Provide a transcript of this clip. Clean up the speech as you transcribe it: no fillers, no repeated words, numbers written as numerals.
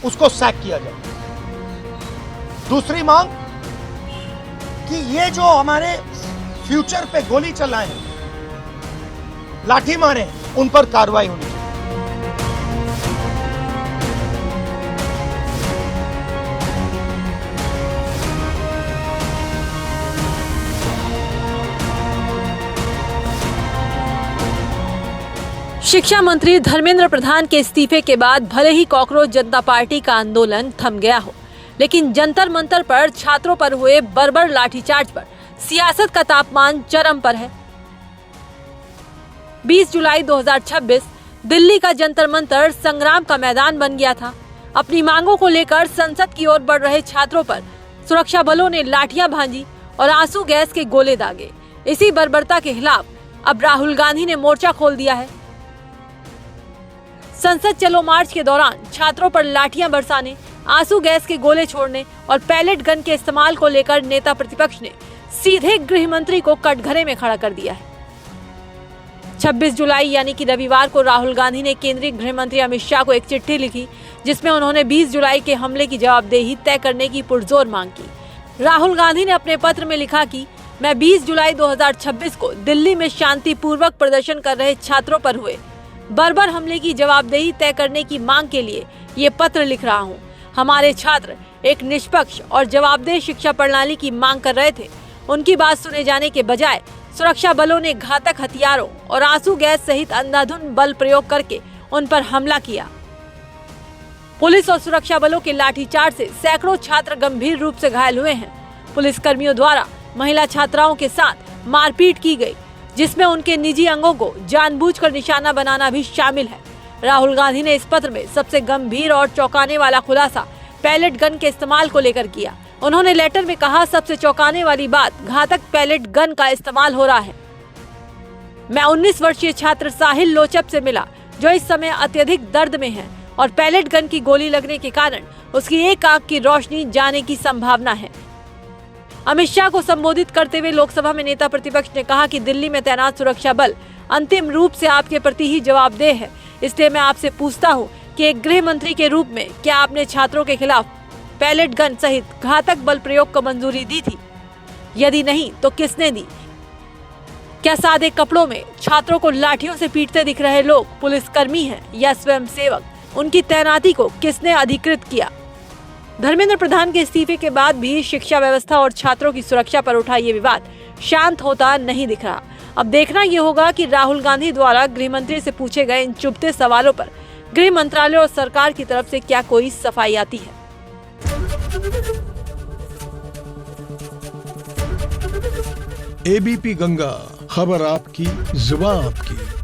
उसको सैक किया जाए। दूसरी मांग कि ये जो हमारे फ्यूचर पे गोली चलाए हैं, लाठी मारे, उन पर कार्रवाई होनी चाहिए। शिक्षा मंत्री धर्मेंद्र प्रधान के इस्तीफे के बाद भले ही कॉकरोच जनता पार्टी का आंदोलन थम गया हो, लेकिन जंतर मंतर पर छात्रों पर हुए बर्बर लाठीचार्ज पर सियासत का तापमान चरम पर है। 20 जुलाई 2026 दिल्ली का जंतर मंतर संग्राम का मैदान बन गया था। अपनी मांगों को लेकर संसद की ओर बढ़ रहे छात्रों पर सुरक्षा बलों ने लाठियां भांजी और आंसू गैस के गोले दागे। इसी बर्बरता के खिलाफ अब राहुल गांधी ने मोर्चा खोल दिया है। संसद चलो मार्च के दौरान छात्रों पर लाठियां बरसाने, आंसू गैस के गोले छोड़ने और पैलेट गन के इस्तेमाल को लेकर नेता प्रतिपक्ष ने सीधे गृह मंत्री को कटघरे में खड़ा कर दिया है। 26 जुलाई यानी कि रविवार को राहुल गांधी ने केंद्रीय गृह मंत्री अमित शाह को एक चिट्ठी लिखी, जिसमें उन्होंने 20 जुलाई के हमले की जवाबदेही तय करने की पुरजोर मांग की। राहुल गांधी ने अपने पत्र में लिखा कि मैं 20 जुलाई 2026 को दिल्ली में शांतिपूर्वक प्रदर्शन कर रहे छात्रों पर हुए बर्बर हमले की जवाबदेही तय करने की मांग के लिए ये पत्र लिख रहा हूँ। हमारे छात्र एक निष्पक्ष और जवाबदेह शिक्षा प्रणाली की मांग कर रहे थे। उनकी बात सुने जाने के बजाय सुरक्षा बलों ने घातक हथियारों और आंसू गैस सहित अंधाधुंध बल प्रयोग करके उन पर हमला किया। पुलिस और सुरक्षा बलों के लाठीचार्ज से सैकड़ों छात्र गंभीर रूप से घायल हुए हैं। पुलिस कर्मियों द्वारा महिला छात्राओं के साथ मारपीट की गई, जिसमें उनके निजी अंगों को जानबूझकर निशाना बनाना भी शामिल है। राहुल गांधी ने इस पत्र में सबसे गंभीर और चौंकाने वाला खुलासा पैलेट गन के इस्तेमाल को लेकर किया। उन्होंने लेटर में कहा, सबसे चौंकाने वाली बात घातक पैलेट गन का इस्तेमाल हो रहा है। मैं 19 वर्षीय छात्र साहिल लोचप से मिला, जो इस समय अत्यधिक दर्द में है और पैलेट गन की गोली लगने के कारण उसकी एक आंख की रोशनी जाने की संभावना है। अमित शाह को संबोधित करते हुए लोकसभा में नेता प्रतिपक्ष ने कहा कि दिल्ली में तैनात सुरक्षा बल अंतिम रूप से आपके प्रति ही जवाबदेह है। इसलिए मैं आपसे पूछता हूं कि एक गृह मंत्री के रूप में क्या आपने छात्रों के खिलाफ पैलेट गन सहित घातक बल प्रयोग को मंजूरी दी थी? यदि नहीं तो किसने दी? क्या सादे कपड़ों में छात्रों को लाठियों से पीटते दिख रहे लोग पुलिसकर्मी हैं या स्वयंसेवक? उनकी तैनाती को किसने अधिकृत किया? धर्मेंद्र प्रधान के इस्तीफे के बाद भी शिक्षा व्यवस्था और छात्रों की सुरक्षा पर उठा ये विवाद शांत होता नहीं दिख रहा। अब देखना ये होगा कि राहुल गांधी द्वारा गृह मंत्री से पूछे गए इन चुभते सवालों पर गृह मंत्रालय और सरकार की तरफ से क्या कोई सफाई आती है। एबीपी गंगा, खबर आपकी, जुबान आपकी।